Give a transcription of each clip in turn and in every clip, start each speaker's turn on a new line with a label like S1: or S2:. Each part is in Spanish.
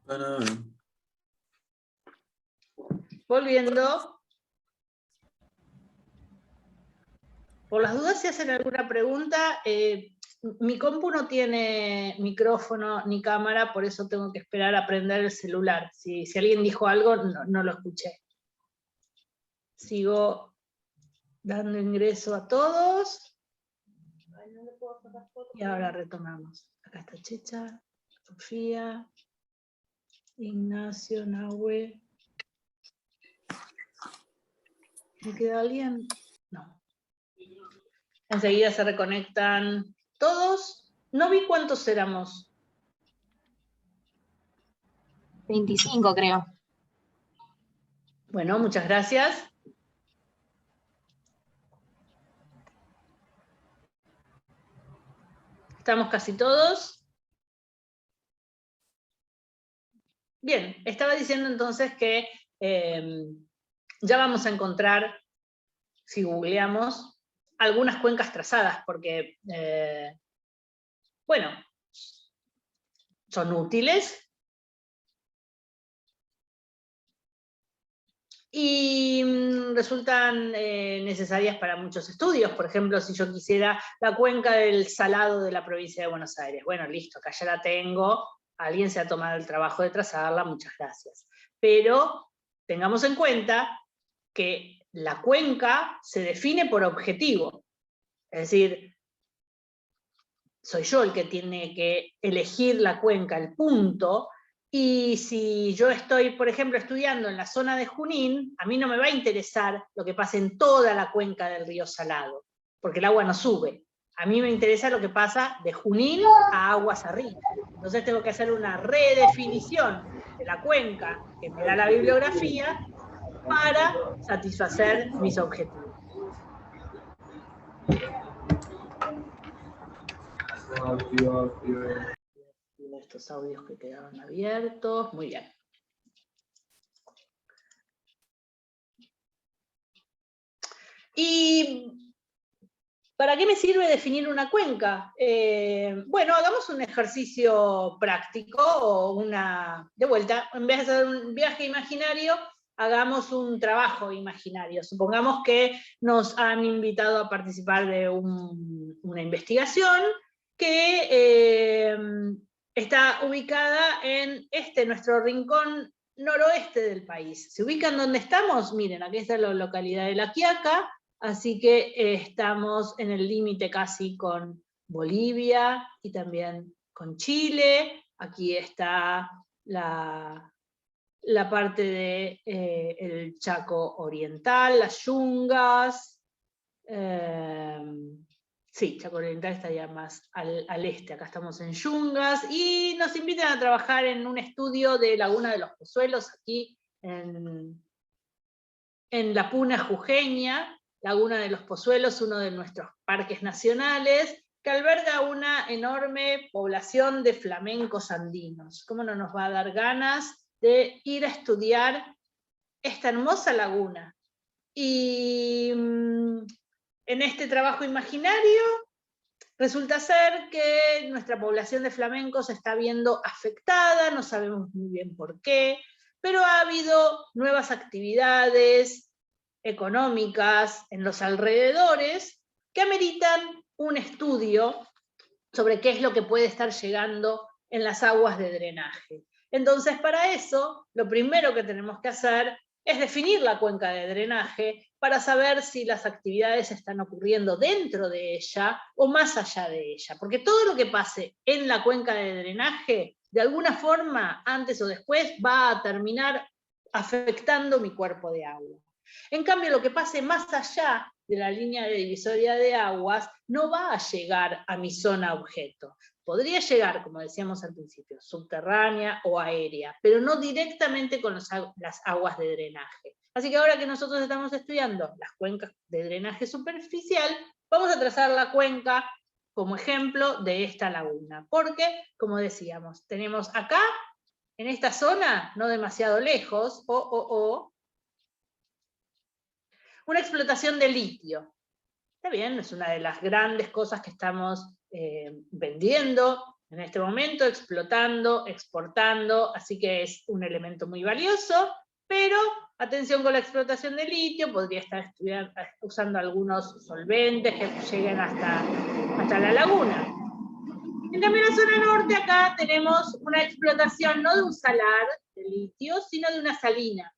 S1: Bueno,
S2: Volviendo. Por las dudas, si hacen alguna pregunta, mi compu no tiene micrófono ni cámara, por eso tengo que esperar a prender el celular. Si alguien dijo algo, no lo escuché. Sigo dando ingreso a todos. Y ahora retomamos. Acá está Checha, Sofía, Ignacio, Nahue. ¿Me queda alguien? No. Enseguida se reconectan todos. No vi cuántos éramos.
S3: 25, creo.
S2: Bueno, muchas gracias. Estamos casi todos. Bien, estaba diciendo entonces que ya vamos a encontrar, si googleamos, algunas cuencas trazadas, porque, bueno, son útiles. Y resultan necesarias para muchos estudios. Por ejemplo, si yo quisiera la cuenca del Salado de la provincia de Buenos Aires. Bueno, listo, acá ya la tengo. Alguien se ha tomado el trabajo de trazarla, muchas gracias. Pero tengamos en cuenta que la cuenca se define por objetivo. Es decir, soy yo el que tiene que elegir la cuenca, el punto. Y si yo estoy, por ejemplo, estudiando en la zona de Junín, a mí no me va a interesar lo que pasa en toda la cuenca del río Salado, porque el agua no sube. A mí me interesa lo que pasa de Junín a aguas arriba. Entonces tengo que hacer una redefinición de la cuenca que me da la bibliografía para satisfacer mis objetivos. Estos audios que quedaron abiertos, muy bien. ¿Y para qué me sirve definir una cuenca? Bueno, hagamos un ejercicio práctico o de vuelta, en vez de hacer un viaje imaginario, hagamos un trabajo imaginario. Supongamos que nos han invitado a participar de una investigación que está ubicada en nuestro rincón noroeste del país. ¿Se ubican donde estamos? Miren, aquí está la localidad de La Quiaca, así que estamos en el límite casi con Bolivia y también con Chile. Aquí está la parte de el Chaco Oriental, las Yungas. Sí, Chaco Oriental estaría más al este, acá estamos en Yungas, y nos invitan a trabajar en un estudio de Laguna de los Pozuelos, aquí en la Puna Jujeña. Laguna de los Pozuelos, uno de nuestros parques nacionales, que alberga una enorme población de flamencos andinos. ¿Cómo no nos va a dar ganas de ir a estudiar esta hermosa laguna? Y en este trabajo imaginario resulta ser que nuestra población de flamencos se está viendo afectada, no sabemos muy bien por qué, pero ha habido nuevas actividades económicas en los alrededores que ameritan un estudio sobre qué es lo que puede estar llegando en las aguas de drenaje. Entonces, para eso, lo primero que tenemos que hacer es definir la cuenca de drenaje para saber si las actividades están ocurriendo dentro de ella o más allá de ella. Porque todo lo que pase en la cuenca de drenaje, de alguna forma, antes o después, va a terminar afectando mi cuerpo de agua. En cambio, lo que pase más allá de la línea de divisoria de aguas no va a llegar a mi zona objeto. Podría llegar, como decíamos al principio, subterránea o aérea, pero no directamente con las aguas de drenaje. Así que ahora que nosotros estamos estudiando las cuencas de drenaje superficial, vamos a trazar la cuenca como ejemplo de esta laguna. Porque, como decíamos, tenemos acá, en esta zona, no demasiado lejos, una explotación de litio. Está bien, es una de las grandes cosas que estamos vendiendo en este momento, explotando, exportando, así que es un elemento muy valioso, pero atención con la explotación de litio, podría estar usando algunos solventes que lleguen hasta la laguna. En cambio, en la zona norte acá tenemos una explotación no de un salar de litio, sino de una salina.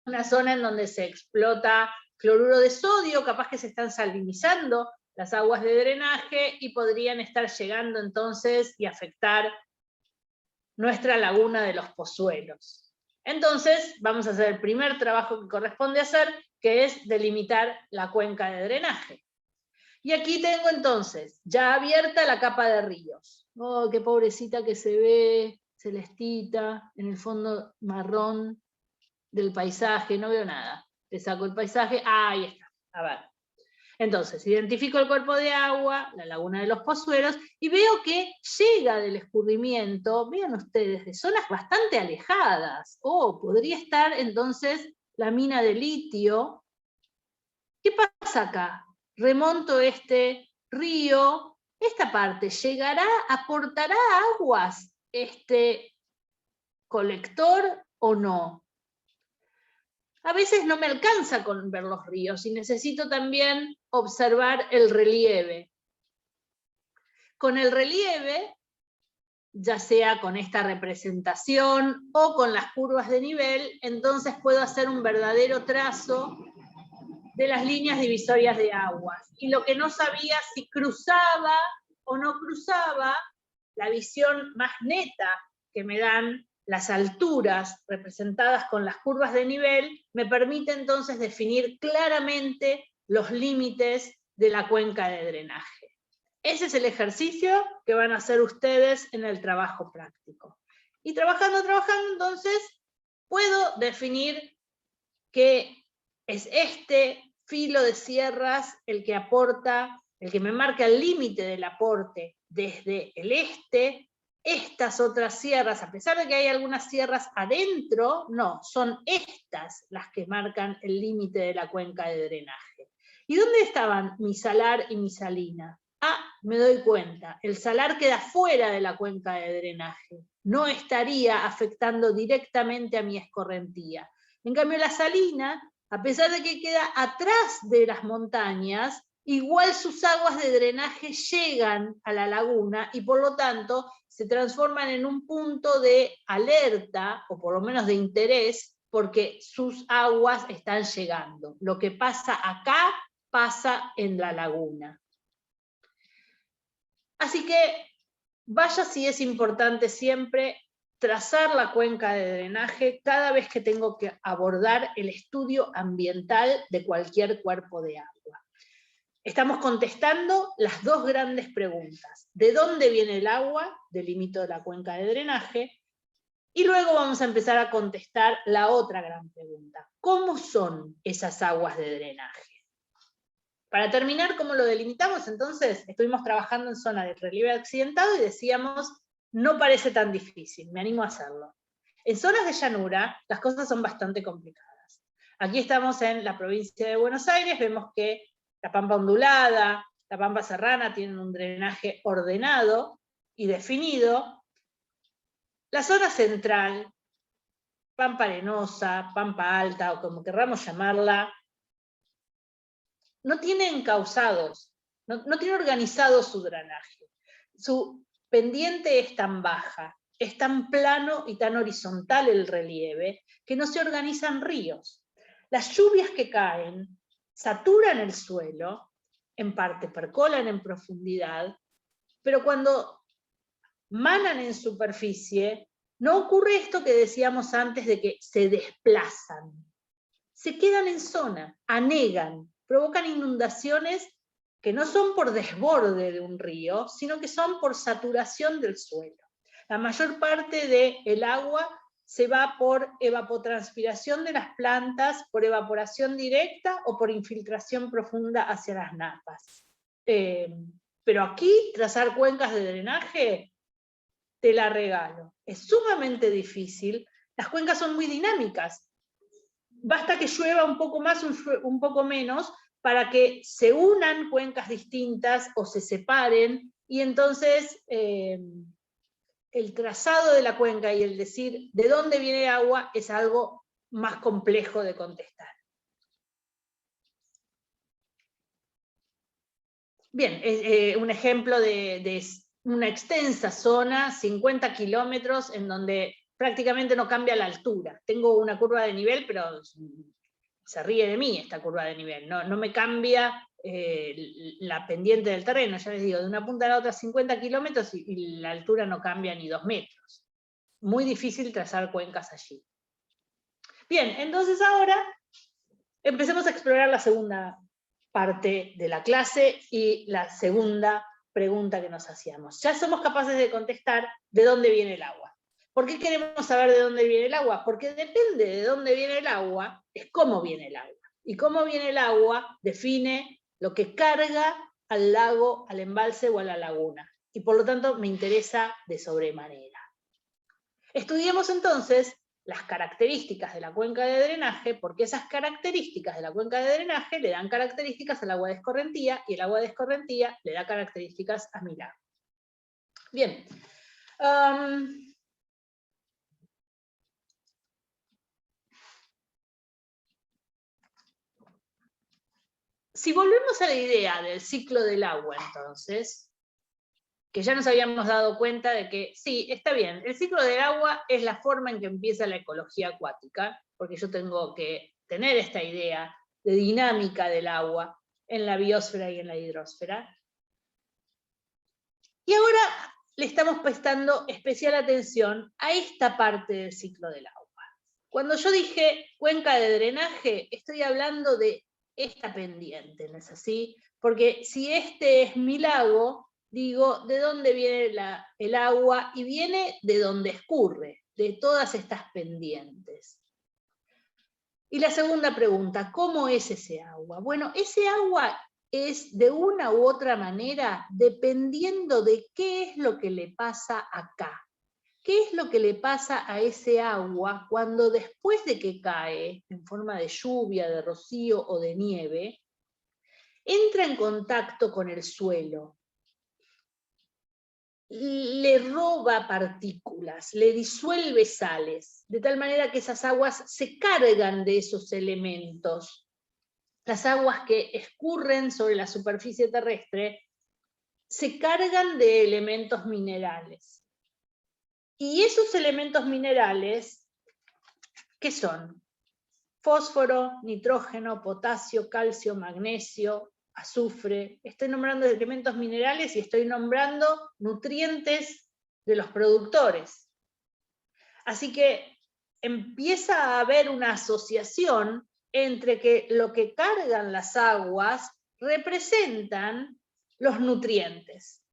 S2: Una zona en donde se explota cloruro de sodio, capaz que se están salinizando las aguas de drenaje y podrían estar llegando entonces y afectar nuestra laguna de los Pozuelos. Entonces, vamos a hacer el primer trabajo que corresponde hacer, que es delimitar la cuenca de drenaje. Y aquí tengo entonces ya abierta la capa de ríos. Oh, qué pobrecita que se ve, celestita, en el fondo marrón del paisaje, no veo nada. Le saco el paisaje, ahí está, a ver. Entonces, identifico el cuerpo de agua, la laguna de los Pozuelos, y veo que llega del escurrimiento, vean ustedes, de zonas bastante alejadas. Oh, podría estar entonces la mina de litio. ¿Qué pasa acá? Remonto este río, esta parte, aportará aguas este colector o no? A veces no me alcanza con ver los ríos y necesito también observar el relieve. Con el relieve, ya sea con esta representación o con las curvas de nivel, entonces puedo hacer un verdadero trazo de las líneas divisorias de aguas. Y lo que no sabía si cruzaba o no cruzaba, la visión más neta que me dan las alturas representadas con las curvas de nivel, me permite entonces definir claramente los límites de la cuenca de drenaje. Ese es el ejercicio que van a hacer ustedes en el trabajo práctico. Y trabajando, entonces, puedo definir que es este filo de sierras el que aporta, el que me marca el límite del aporte desde el este. Estas otras sierras, a pesar de que hay algunas sierras adentro, no, son estas las que marcan el límite de la cuenca de drenaje. ¿Y dónde estaban mi salar y mi salina? Ah, me doy cuenta, el salar queda fuera de la cuenca de drenaje, no estaría afectando directamente a mi escorrentía. En cambio, la salina, a pesar de que queda atrás de las montañas, igual sus aguas de drenaje llegan a la laguna y por lo tanto se transforman en un punto de alerta, o por lo menos de interés, porque sus aguas están llegando. Lo que pasa acá, pasa en la laguna. Así que vaya si es importante siempre trazar la cuenca de drenaje cada vez que tengo que abordar el estudio ambiental de cualquier cuerpo de agua. Estamos contestando las dos grandes preguntas. ¿De dónde viene el agua? Delimito la cuenca de drenaje. Y luego vamos a empezar a contestar la otra gran pregunta. ¿Cómo son esas aguas de drenaje? Para terminar, ¿cómo lo delimitamos? Entonces, estuvimos trabajando en zona de relieve accidentado y decíamos, no parece tan difícil, me animo a hacerlo. En zonas de llanura, las cosas son bastante complicadas. Aquí estamos en la provincia de Buenos Aires, vemos que la pampa ondulada, la pampa serrana tienen un drenaje ordenado y definido. La zona central, pampa arenosa, pampa alta, o como querramos llamarla, no tiene encausados, no tiene organizado su drenaje. Su pendiente es tan baja, es tan plano y tan horizontal el relieve, que no se organizan ríos. Las lluvias que caen saturan el suelo, en parte percolan en profundidad, pero cuando manan en superficie, no ocurre esto que decíamos antes de que se desplazan. Se quedan en zona, anegan, provocan inundaciones que no son por desborde de un río, sino que son por saturación del suelo. La mayor parte del agua se va por evapotranspiración de las plantas, por evaporación directa o por infiltración profunda hacia las napas. Pero aquí, trazar cuencas de drenaje, te la regalo. Es sumamente difícil. Las cuencas son muy dinámicas. Basta que llueva un poco más, un poco menos, para que se unan cuencas distintas o se separen, y entonces el trazado de la cuenca y el decir de dónde viene el agua es algo más complejo de contestar. Bien, un ejemplo de una extensa zona, 50 kilómetros, en donde prácticamente no cambia la altura. Tengo una curva de nivel, pero se ríe de mí esta curva de nivel. No me cambia la pendiente del terreno, ya les digo, de una punta a la otra 50 kilómetros y la altura no cambia ni 2 metros. Muy difícil trazar cuencas allí. Bien, entonces ahora empecemos a explorar la segunda parte de la clase y la segunda pregunta que nos hacíamos. Ya somos capaces de contestar de dónde viene el agua. ¿Por qué queremos saber de dónde viene el agua? Porque depende de dónde viene el agua, es cómo viene el agua. Y cómo viene el agua define lo que carga al lago, al embalse o a la laguna. Y por lo tanto me interesa de sobremanera. Estudiemos entonces las características de la cuenca de drenaje, porque esas características de la cuenca de drenaje le dan características al agua de escorrentía, y el agua de escorrentía le da características a mi lago. Bien. Si volvemos a la idea del ciclo del agua, entonces, que ya nos habíamos dado cuenta de que, sí, está bien, el ciclo del agua es la forma en que empieza la ecología acuática, porque yo tengo que tener esta idea de dinámica del agua en la biosfera y en la hidrosfera. Y ahora le estamos prestando especial atención a esta parte del ciclo del agua. Cuando yo dije cuenca de drenaje, estoy hablando de esta pendiente, ¿no es así? Porque si este es mi lago, digo, ¿de dónde viene el agua? Y viene de donde escurre, de todas estas pendientes. Y la segunda pregunta, ¿cómo es ese agua? Bueno, ese agua es de una u otra manera dependiendo de qué es lo que le pasa acá. ¿Qué es lo que le pasa a ese agua cuando después de que cae, en forma de lluvia, de rocío o de nieve, entra en contacto con el suelo? Le roba partículas, le disuelve sales, de tal manera que esas aguas se cargan de esos elementos. Las aguas que escurren sobre la superficie terrestre se cargan de elementos minerales. Y esos elementos minerales, ¿qué son? Fósforo, nitrógeno, potasio, calcio, magnesio, azufre. Estoy nombrando elementos minerales y estoy nombrando nutrientes de los productores. Así que empieza a haber una asociación entre que lo que cargan las aguas representan los nutrientes.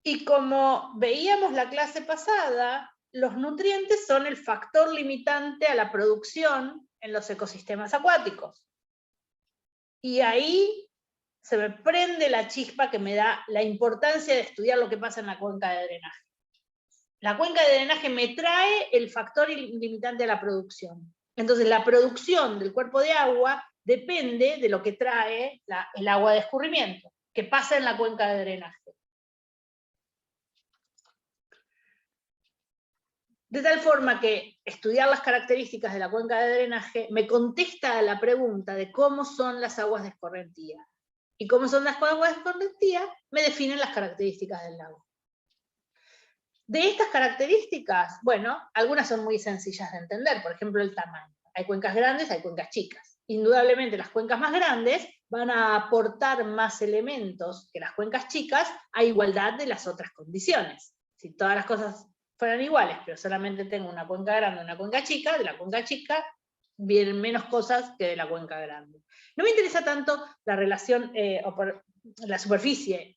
S2: Y como veíamos la clase pasada, los nutrientes son el factor limitante a la producción en los ecosistemas acuáticos. Y ahí se me prende la chispa que me da la importancia de estudiar lo que pasa en la cuenca de drenaje. La cuenca de drenaje me trae el factor limitante a la producción. Entonces la producción del cuerpo de agua depende de lo que trae el agua de escurrimiento, que pasa en la cuenca de drenaje. De tal forma que estudiar las características de la cuenca de drenaje me contesta a la pregunta de cómo son las aguas de escorrentía. Y cómo son las aguas de escorrentía me definen las características del lago. De estas características, bueno, algunas son muy sencillas de entender, por ejemplo el tamaño. Hay cuencas grandes, hay cuencas chicas. Indudablemente las cuencas más grandes van a aportar más elementos que las cuencas chicas a igualdad de las otras condiciones. Si todas las cosas fueran iguales, pero solamente tengo una cuenca grande y una cuenca chica, de la cuenca chica vienen menos cosas que de la cuenca grande. No me interesa tanto la relación, la superficie,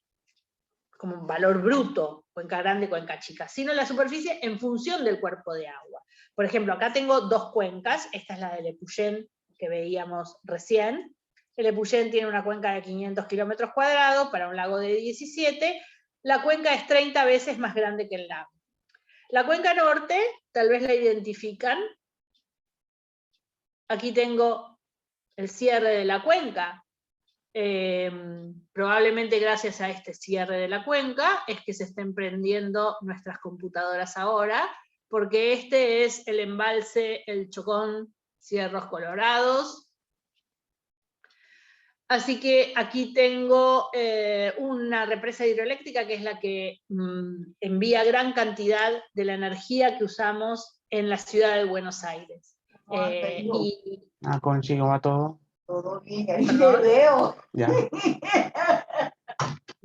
S2: como un valor bruto, cuenca grande, cuenca chica, sino la superficie en función del cuerpo de agua. Por ejemplo, acá tengo dos cuencas, esta es la del Epuyén que veíamos recién. El Epuyén tiene una cuenca de 500 kilómetros cuadrados para un lago de 17, la cuenca es 30 veces más grande que el lago. La cuenca norte, tal vez la identifican. Aquí tengo el cierre de la cuenca. probablemente gracias a este cierre de la cuenca, es que se estén prendiendo nuestras computadoras ahora, porque este es el embalse El Chocón, Cierros Colorados. Así que aquí tengo una represa hidroeléctrica que es la que envía gran cantidad de la energía que usamos en la ciudad de Buenos Aires.
S1: Conchi, ¿cómo va todo?
S4: Todo bien, ahí te veo.
S1: Ya.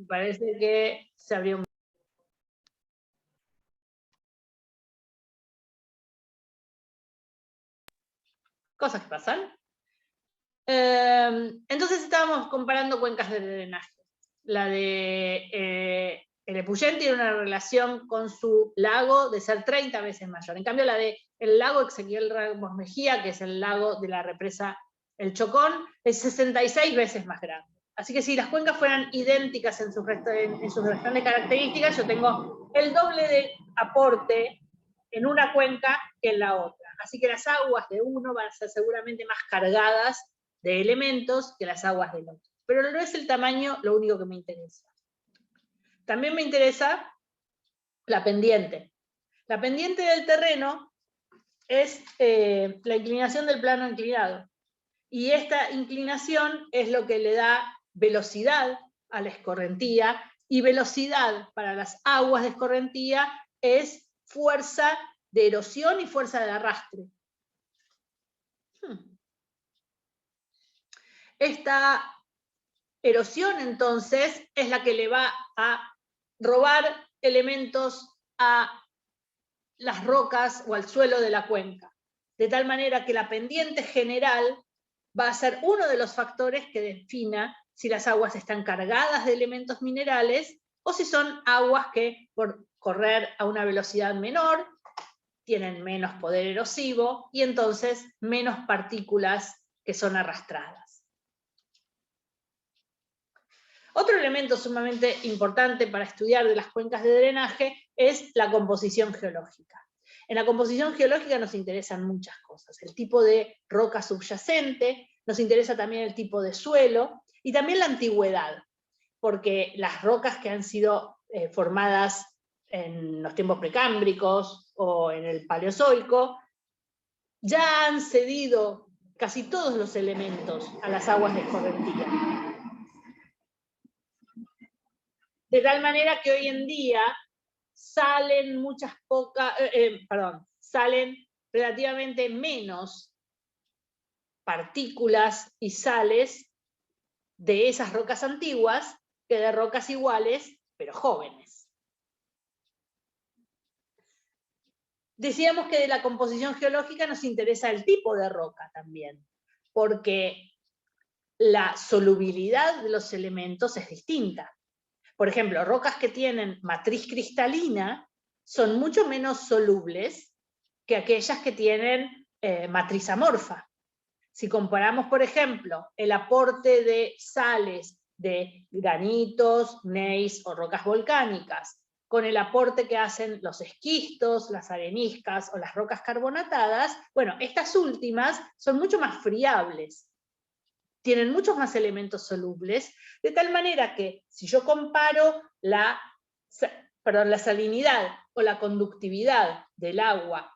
S2: Parece que se abrió un... Cosas que pasan. Entonces estábamos comparando cuencas de drenaje. La de el Epuyén tiene una relación con su lago de ser 30 veces mayor. En cambio, la de el lago Ezequiel Ramos Mejía, que es el lago de la represa El Chocón, es 66 veces más grande. Así que si las cuencas fueran idénticas en sus restantes características, yo tengo el doble de aporte en una cuenca que en la otra. Así que las aguas de uno van a ser seguramente más cargadas de elementos que las aguas del otro. Pero no es el tamaño lo único que me interesa. También me interesa la pendiente. La pendiente del terreno es la inclinación del plano inclinado. Y esta inclinación es lo que le da velocidad a la escorrentía, y velocidad para las aguas de escorrentía es fuerza de erosión y fuerza de arrastre. Esta erosión, entonces, es la que le va a robar elementos a las rocas o al suelo de la cuenca, de tal manera que la pendiente general va a ser uno de los factores que defina si las aguas están cargadas de elementos minerales o si son aguas que, por correr a una velocidad menor, tienen menos poder erosivo y entonces menos partículas que son arrastradas. Otro elemento sumamente importante para estudiar de las cuencas de drenaje es la composición geológica. En la composición geológica nos interesan muchas cosas. El tipo de roca subyacente, nos interesa también el tipo de suelo y también la antigüedad, porque las rocas que han sido formadas en los tiempos precámbricos o en el Paleozoico ya han cedido casi todos los elementos a las aguas de escorrentía. De tal manera que hoy en día salen salen relativamente menos partículas y sales de esas rocas antiguas que de rocas iguales, pero jóvenes. Decíamos que de la composición geológica nos interesa el tipo de roca también, porque la solubilidad de los elementos es distinta. Por ejemplo, rocas que tienen matriz cristalina son mucho menos solubles que aquellas que tienen matriz amorfa. Si comparamos, por ejemplo, el aporte de sales de granitos, gneiss o rocas volcánicas con el aporte que hacen los esquistos, las areniscas o las rocas carbonatadas, bueno, estas últimas son mucho más friables, tienen muchos más elementos solubles, de tal manera que si yo comparo la salinidad o la conductividad del agua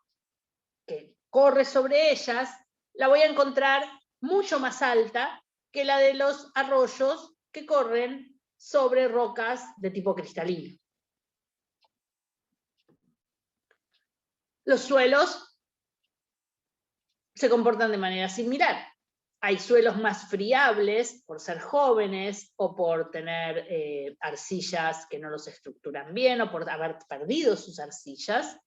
S2: que corre sobre ellas, la voy a encontrar mucho más alta que la de los arroyos que corren sobre rocas de tipo cristalino. Los suelos se comportan de manera similar. Hay suelos más friables por ser jóvenes o por tener arcillas que no los estructuran bien o por haber perdido sus arcillas,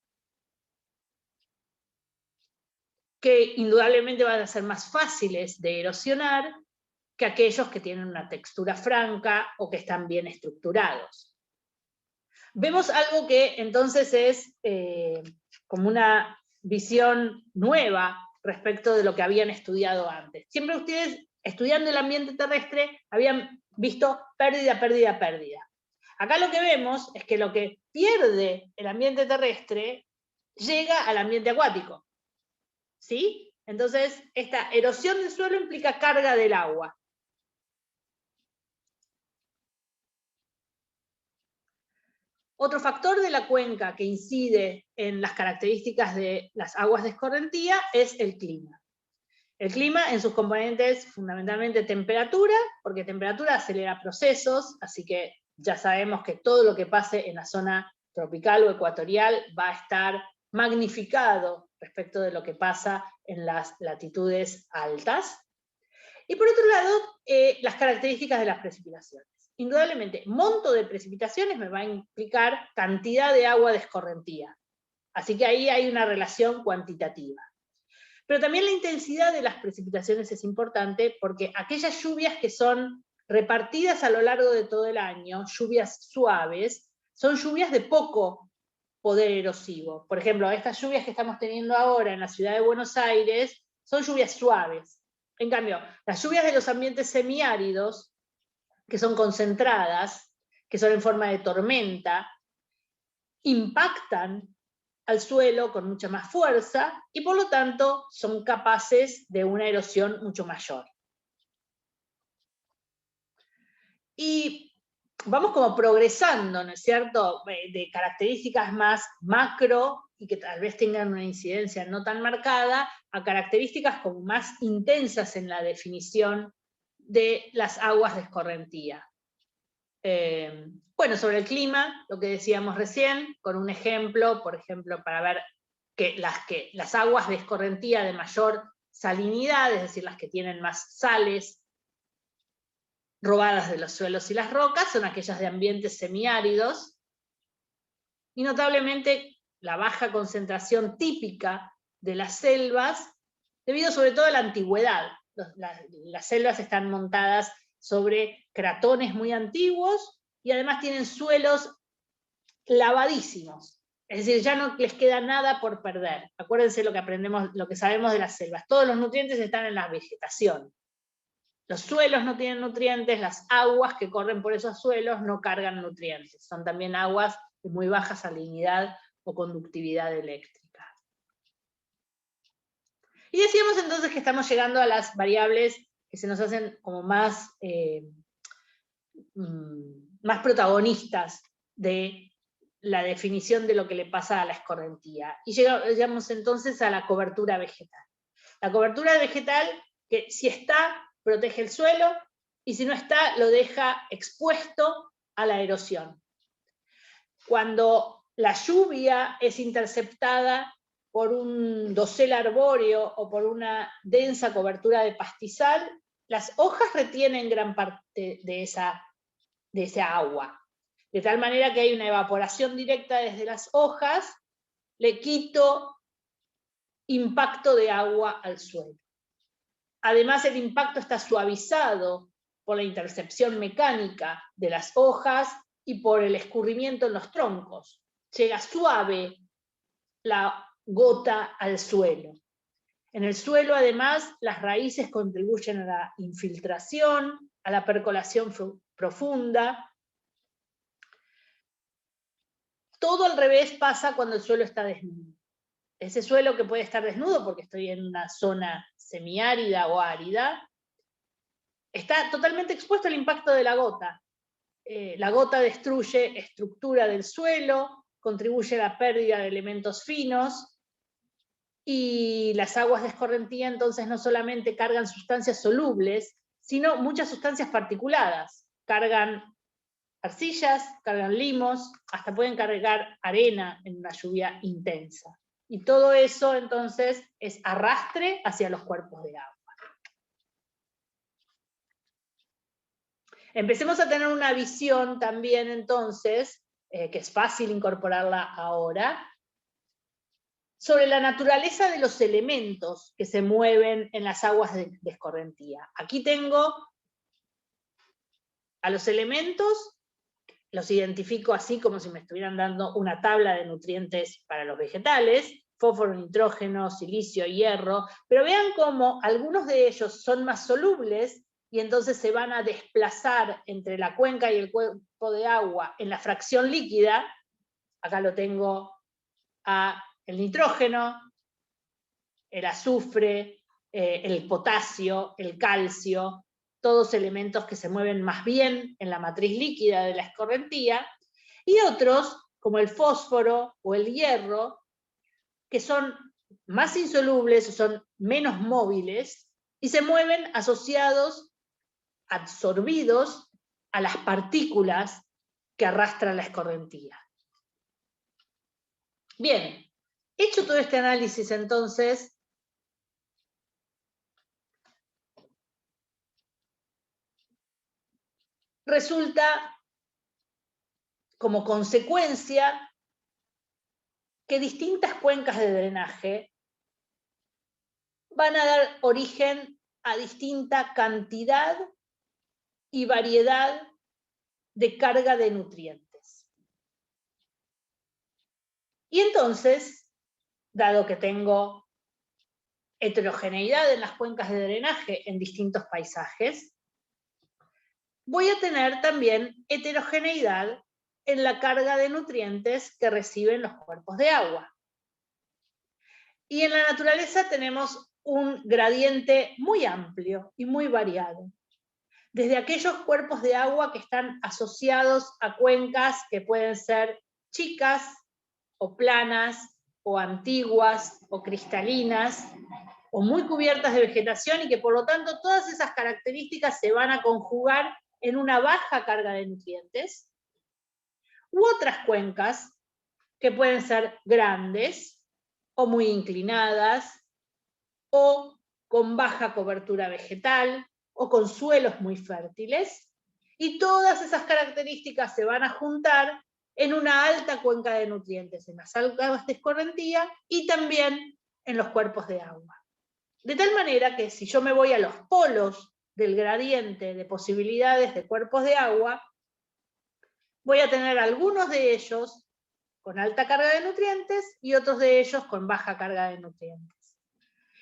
S2: que indudablemente van a ser más fáciles de erosionar que aquellos que tienen una textura franca o que están bien estructurados. Vemos algo que entonces es como una visión nueva respecto de lo que habían estudiado antes. Siempre ustedes, estudiando el ambiente terrestre, habían visto pérdida, pérdida, pérdida. Acá lo que vemos es que lo que pierde el ambiente terrestre llega al ambiente acuático. ¿Sí? Entonces, esta erosión del suelo implica carga del agua. Otro factor de la cuenca que incide en las características de las aguas de escorrentía es el clima. El clima en sus componentes, fundamentalmente temperatura, porque temperatura acelera procesos, así que ya sabemos que todo lo que pase en la zona tropical o ecuatorial va a estar magnificado respecto de lo que pasa en las latitudes altas. Y por otro lado, las características de las precipitaciones. Indudablemente, monto de precipitaciones me va a implicar cantidad de agua de escorrentía. Así que ahí hay una relación cuantitativa. Pero también la intensidad de las precipitaciones es importante porque aquellas lluvias que son repartidas a lo largo de todo el año, lluvias suaves, son lluvias de poco poder erosivo. Por ejemplo, estas lluvias que estamos teniendo ahora en la ciudad de Buenos Aires son lluvias suaves. En cambio, las lluvias de los ambientes semiáridos, que son concentradas, que son en forma de tormenta, impactan al suelo con mucha más fuerza y por lo tanto son capaces de una erosión mucho mayor. Y vamos como progresando, ¿no es cierto?, de características más macro y que tal vez tengan una incidencia no tan marcada, a características como más intensas en la definición de las aguas de escorrentía. Bueno, sobre el clima, lo que decíamos recién, con un ejemplo, por ejemplo, para ver que las aguas de escorrentía de mayor salinidad, es decir, las que tienen más sales robadas de los suelos y las rocas, son aquellas de ambientes semiáridos, y notablemente la baja concentración típica de las selvas, debido sobre todo a la antigüedad. Las selvas están montadas sobre cratones muy antiguos y además tienen suelos lavadísimos. Es decir, ya no les queda nada por perder. Acuérdense lo que aprendemos, lo que sabemos de las selvas. Todos los nutrientes están en la vegetación. Los suelos no tienen nutrientes, las aguas que corren por esos suelos no cargan nutrientes. Son también aguas de muy baja salinidad o conductividad eléctrica. Y decíamos entonces que estamos llegando a las variables que se nos hacen como más protagonistas de la definición de lo que le pasa a la escorrentía. Y llegamos entonces a la cobertura vegetal. La cobertura vegetal, que si está, protege el suelo, y si no está, lo deja expuesto a la erosión. Cuando la lluvia es interceptada por un dosel arbóreo o por una densa cobertura de pastizal, las hojas retienen gran parte de esa agua. De tal manera que hay una evaporación directa desde las hojas, le quito impacto de agua al suelo. Además, el impacto está suavizado por la intercepción mecánica de las hojas y por el escurrimiento en los troncos. Llega suave la gota al suelo. En el suelo, además, las raíces contribuyen a la infiltración, a la percolación profunda. Todo al revés pasa cuando el suelo está desnudo. Ese suelo que puede estar desnudo porque estoy en una zona semiárida o árida, está totalmente expuesto al impacto de la gota. La gota destruye estructura del suelo, contribuye a la pérdida de elementos finos, y las aguas de escorrentía entonces no solamente cargan sustancias solubles, sino muchas sustancias particuladas. Cargan arcillas, cargan limos, hasta pueden cargar arena en una lluvia intensa. Y todo eso entonces es arrastre hacia los cuerpos de agua. Empecemos a tener una visión también entonces, que es fácil incorporarla ahora, sobre la naturaleza de los elementos que se mueven en las aguas de escorrentía. Aquí tengo a los elementos, los identifico así como si me estuvieran dando una tabla de nutrientes para los vegetales: fósforo, nitrógeno, silicio, hierro, pero vean cómo algunos de ellos son más solubles y entonces se van a desplazar entre la cuenca y el cuerpo de agua en la fracción líquida. Acá lo tengo a el nitrógeno, el azufre, el potasio, el calcio, todos elementos que se mueven más bien en la matriz líquida de la escorrentía, y otros como el fósforo o el hierro, que son más insolubles, son menos móviles, y se mueven asociados, absorbidos a las partículas que arrastra la escorrentía. Bien, hecho todo este análisis entonces, resulta como consecuencia que distintas cuencas de drenaje van a dar origen a distinta cantidad y variedad de carga de nutrientes. Y entonces, dado que tengo heterogeneidad en las cuencas de drenaje en distintos paisajes, voy a tener también heterogeneidad en la carga de nutrientes que reciben los cuerpos de agua. Y en la naturaleza tenemos un gradiente muy amplio y muy variado. Desde aquellos cuerpos de agua que están asociados a cuencas que pueden ser chicas o planas o antiguas o cristalinas o muy cubiertas de vegetación y que por lo tanto todas esas características se van a conjugar en una baja carga de nutrientes, u otras cuencas que pueden ser grandes o muy inclinadas o con baja cobertura vegetal o con suelos muy fértiles, y todas esas características se van a juntar en una alta cuenca de nutrientes, en las aguas de escorrentía y también en los cuerpos de agua. De tal manera que si yo me voy a los polos del gradiente de posibilidades de cuerpos de agua, voy a tener algunos de ellos con alta carga de nutrientes y otros de ellos con baja carga de nutrientes.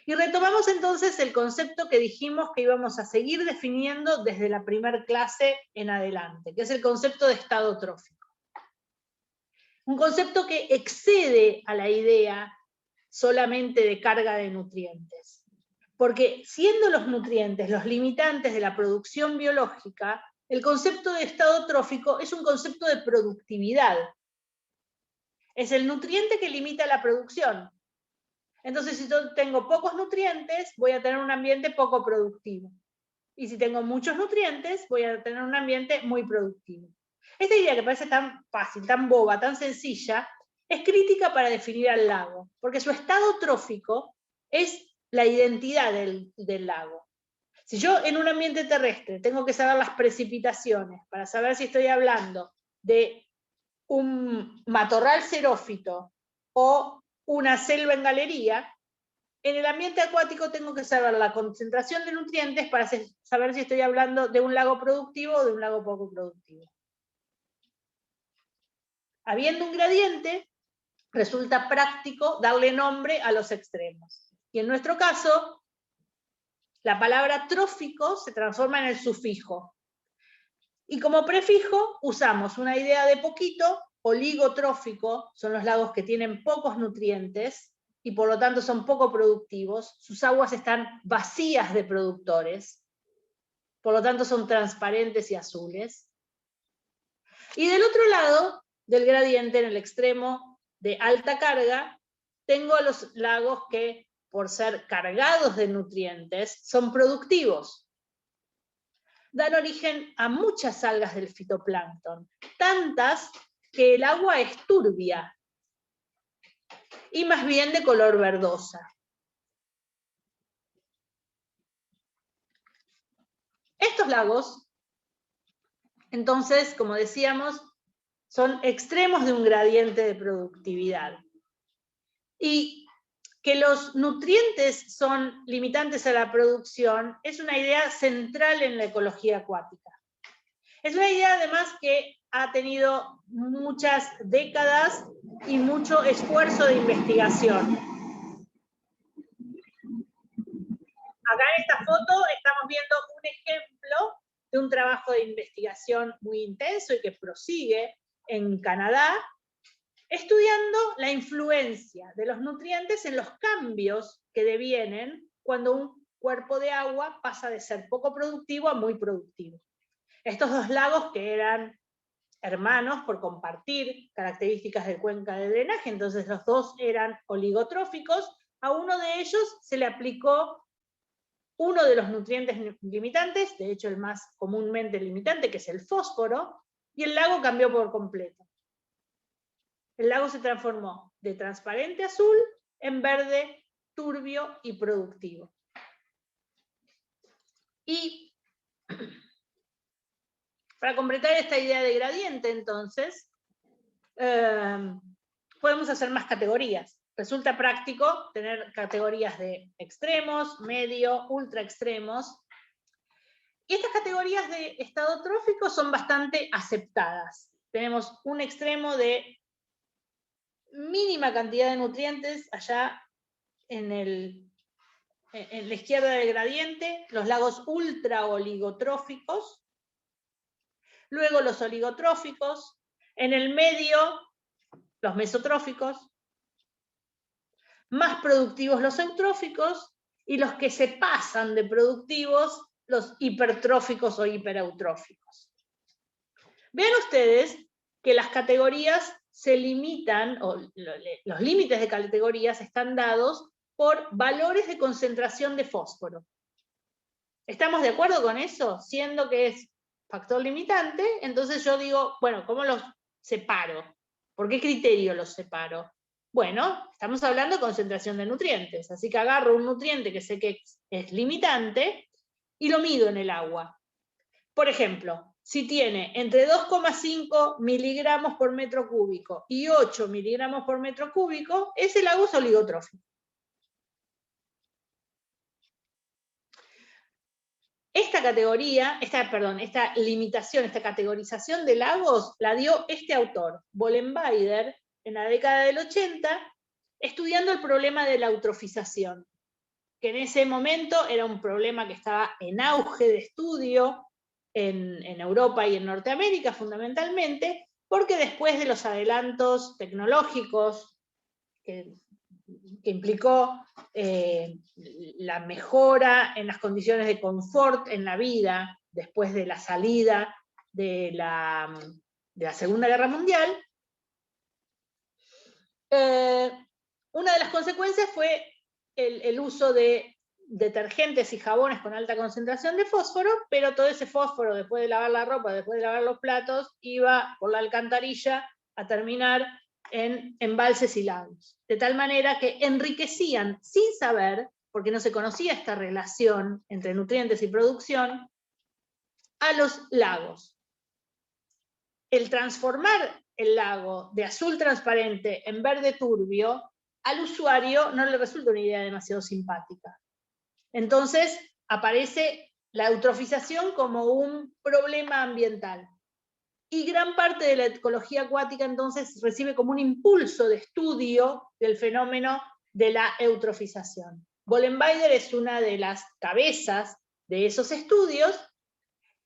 S2: Y retomamos entonces el concepto que dijimos que íbamos a seguir definiendo desde la primera clase en adelante, que es el concepto de estado trófico. Un concepto que excede a la idea solamente de carga de nutrientes. Porque siendo los nutrientes los limitantes de la producción biológica, el concepto de estado trófico es un concepto de productividad. Es el nutriente que limita la producción. Entonces, si yo tengo pocos nutrientes, voy a tener un ambiente poco productivo. Y si tengo muchos nutrientes, voy a tener un ambiente muy productivo. Esta idea que parece tan fácil, tan boba, tan sencilla, es crítica para definir al lago, porque su estado trófico es la identidad del lago. Si yo en un ambiente terrestre tengo que saber las precipitaciones para saber si estoy hablando de un matorral xerófito o una selva en galería, en el ambiente acuático tengo que saber la concentración de nutrientes para saber si estoy hablando de un lago productivo o de un lago poco productivo. Habiendo un gradiente, resulta práctico darle nombre a los extremos. Y en nuestro caso, la palabra trófico se transforma en el sufijo. Y como prefijo usamos una idea de poquito. Oligotrófico son los lagos que tienen pocos nutrientes y por lo tanto son poco productivos. Sus aguas están vacías de productores, por lo tanto son transparentes y azules. Y del otro lado del gradiente, en el extremo de alta carga, tengo los lagos que, por ser cargados de nutrientes, son productivos. Dan origen a muchas algas del fitoplancton, tantas que el agua es turbia y más bien de color verdosa. Estos lagos, entonces, como decíamos, son extremos de un gradiente de productividad. Y que los nutrientes son limitantes a la producción es una idea central en la ecología acuática. Es una idea además que ha tenido muchas décadas y mucho esfuerzo de investigación. Acá en esta foto estamos viendo un ejemplo de un trabajo de investigación muy intenso y que prosigue en Canadá, estudiando la influencia de los nutrientes en los cambios que devienen cuando un cuerpo de agua pasa de ser poco productivo a muy productivo. Estos dos lagos, que eran hermanos por compartir características de cuenca de drenaje, entonces los dos eran oligotróficos. A uno de ellos se le aplicó uno de los nutrientes limitantes, de hecho el más comúnmente limitante, que es el fósforo, y el lago cambió por completo. El lago se transformó de transparente azul en verde, turbio y productivo. Y para completar esta idea de gradiente, entonces, podemos hacer más categorías. Resulta práctico tener categorías de extremos, medio, ultra extremos. Y estas categorías de estado trófico son bastante aceptadas. Tenemos un extremo de mínima cantidad de nutrientes allá en la izquierda del gradiente, los lagos ultra oligotróficos, luego los oligotróficos, en el medio los mesotróficos, más productivos los eutróficos, y los que se pasan de productivos, los hipertróficos o hipereutróficos. Vean ustedes que las categorías se limitan, o los límites de categorías están dados por valores de concentración de fósforo. ¿Estamos de acuerdo con eso? Siendo que es factor limitante, entonces yo digo, bueno, ¿cómo los separo? ¿Por qué criterio los separo? Bueno, estamos hablando de concentración de nutrientes, así que agarro un nutriente que sé que es limitante y lo mido en el agua. Por ejemplo, si tiene entre 2,5 miligramos por metro cúbico y 8 miligramos por metro cúbico, ese lago es oligotrófico. Esta limitación, esta categorización de lagos la dio este autor, Vollenweider, en la década del 80, estudiando el problema de la eutrofización, que en ese momento era un problema que estaba en auge de estudio en Europa y en Norteamérica fundamentalmente, porque después de los adelantos tecnológicos que implicó la mejora en las condiciones de confort en la vida, después de la salida de la Segunda Guerra Mundial, una de las consecuencias fue el uso de detergentes y jabones con alta concentración de fósforo, pero todo ese fósforo, después de lavar la ropa, después de lavar los platos, iba por la alcantarilla a terminar en embalses y lagos. De tal manera que enriquecían, sin saber, porque no se conocía esta relación entre nutrientes y producción, a los lagos. El transformar el lago de azul transparente en verde turbio, al usuario no le resulta una idea demasiado simpática. Entonces aparece la eutrofización como un problema ambiental. Y gran parte de la ecología acuática entonces recibe como un impulso de estudio del fenómeno de la eutrofización. Vollenweider es una de las cabezas de esos estudios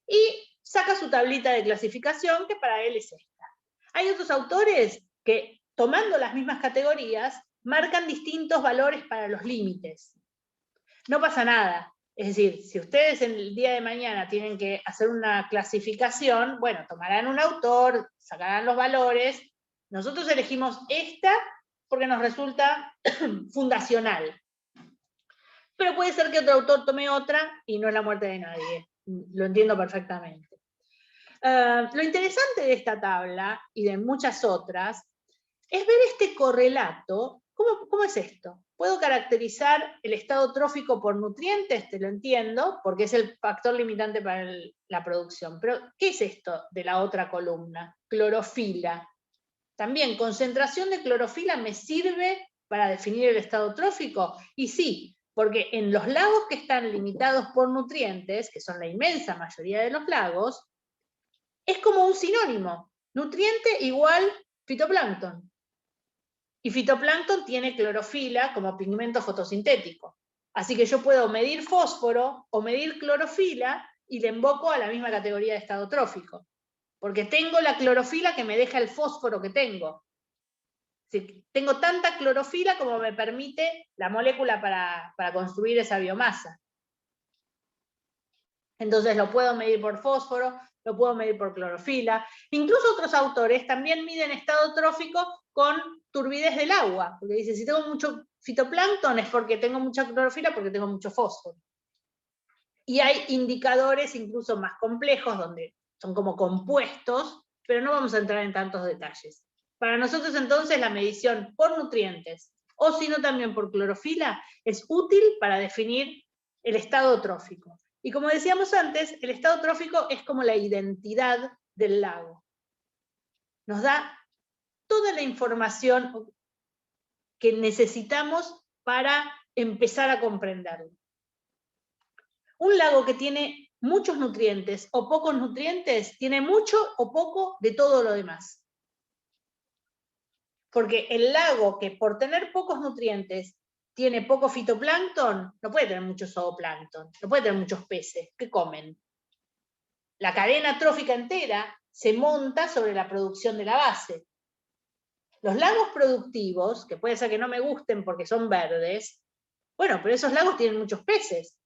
S2: y saca su tablita de clasificación, que para él es esta. Hay otros autores que, tomando las mismas categorías, marcan distintos valores para los límites. No pasa nada. Es decir, si ustedes en el día de mañana tienen que hacer una clasificación, bueno, tomarán un autor, sacarán los valores. Nosotros elegimos esta porque nos resulta fundacional. Pero puede ser que otro autor tome otra y no es la muerte de nadie. Lo entiendo perfectamente. Lo interesante de esta tabla y de muchas otras es ver este correlato. ¿Cómo es esto? Puedo caracterizar el estado trófico por nutrientes, te lo entiendo, porque es el factor limitante para la producción. Pero, ¿qué es esto de la otra columna? Clorofila. También, ¿concentración de clorofila me sirve para definir el estado trófico? Y sí, porque en los lagos que están limitados por nutrientes, que son la inmensa mayoría de los lagos, es como un sinónimo. Nutriente igual fitoplancton. Y fitoplancton tiene clorofila como pigmento fotosintético. Así que yo puedo medir fósforo o medir clorofila y le invoco a la misma categoría de estado trófico. Porque tengo la clorofila que me deja el fósforo que tengo. Tengo tanta clorofila como me permite la molécula para construir esa biomasa. Entonces lo puedo medir por fósforo, lo puedo medir por clorofila. Incluso otros autores también miden estado trófico con turbidez del agua, porque dice, si tengo mucho fitoplancton es porque tengo mucha clorofila, porque tengo mucho fósforo. Y hay indicadores incluso más complejos, donde son como compuestos, pero no vamos a entrar en tantos detalles. Para nosotros entonces la medición por nutrientes, o si no también por clorofila, es útil para definir el estado trófico. Y como decíamos antes, el estado trófico es como la identidad del lago. Nos da toda la información que necesitamos para empezar a comprenderlo. Un lago que tiene muchos nutrientes o pocos nutrientes, tiene mucho o poco de todo lo demás. Porque el lago que por tener pocos nutrientes tiene poco fitoplancton, no puede tener mucho zooplancton, no puede tener muchos peces. ¿Qué comen? La cadena trófica entera se monta sobre la producción de la base. Los lagos productivos, que puede ser que no me gusten porque son verdes, bueno, pero esos lagos tienen muchos peces.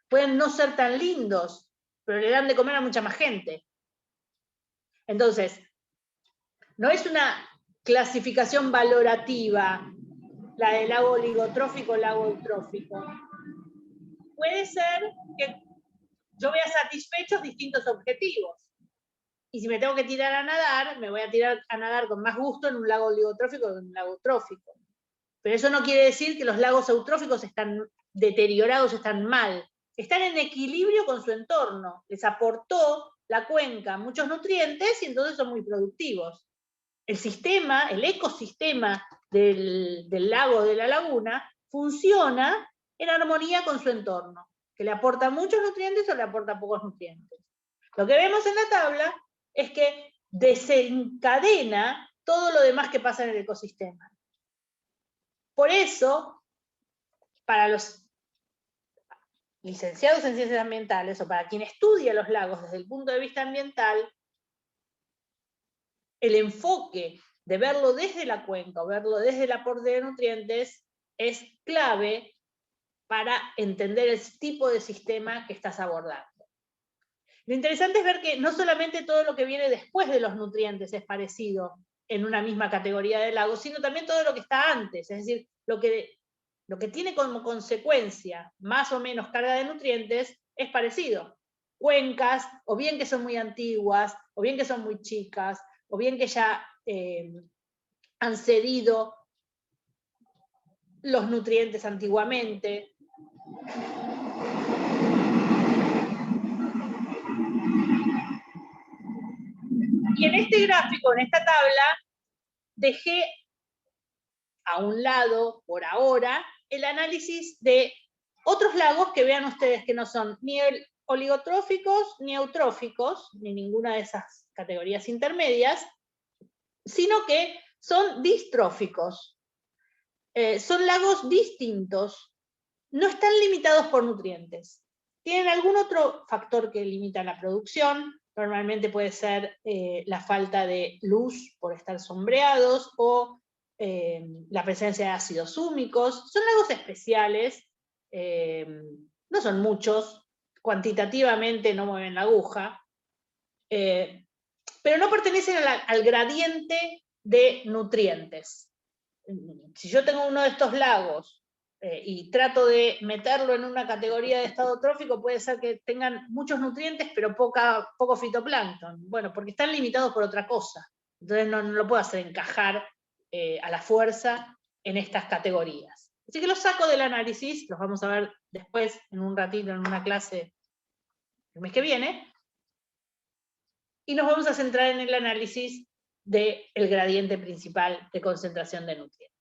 S2: Pueden no ser tan lindos, pero le dan de comer a mucha más gente. Entonces, no es una clasificación valorativa la del lago oligotrófico o lago eutrófico. Puede ser que yo vea satisfechos distintos objetivos. Y si me tengo que tirar a nadar, me voy a tirar a nadar con más gusto en un lago oligotrófico que en un lago eutrófico. Pero eso no quiere decir que los lagos eutróficos están deteriorados, están mal. Están en equilibrio con su entorno. Les aportó la cuenca muchos nutrientes y entonces son muy productivos. El sistema, el ecosistema del lago o de la laguna funciona en armonía con su entorno, que le aporta muchos nutrientes o le aporta pocos nutrientes. Lo que vemos en la tabla es que desencadena todo lo demás que pasa en el ecosistema. Por eso, para los licenciados en ciencias ambientales o para quien estudia los lagos desde el punto de vista ambiental, el enfoque de verlo desde la cuenca o verlo desde el aporte de nutrientes es clave para entender el tipo de sistema que estás abordando. Lo interesante es ver que no solamente todo lo que viene después de los nutrientes es parecido en una misma categoría de lago, sino también todo lo que está antes, es decir, lo que tiene como consecuencia más o menos carga de nutrientes es parecido. Cuencas, o bien que son muy antiguas, o bien que son muy chicas, o bien que ya han cedido los nutrientes antiguamente. Y en este gráfico, en esta tabla, dejé a un lado, por ahora, el análisis de otros lagos que vean ustedes que no son ni oligotróficos ni eutróficos, ni ninguna de esas categorías intermedias, sino que son distróficos. Son lagos distintos, no están limitados por nutrientes. Tienen algún otro factor que limita la producción, normalmente puede ser la falta de luz por estar sombreados, o la presencia de ácidos húmicos. Son lagos especiales, no son muchos, cuantitativamente no mueven la aguja, pero no pertenecen al gradiente de nutrientes. Si yo tengo uno de estos lagos y trato de meterlo en una categoría de estado trófico, puede ser que tengan muchos nutrientes, pero poco fitoplancton. Bueno, porque están limitados por otra cosa. Entonces no lo puedo hacer encajar a la fuerza en estas categorías. Así que los saco del análisis, los vamos a ver después, en un ratito, en una clase el mes que viene, y nos vamos a centrar en el análisis del gradiente principal de concentración de nutrientes.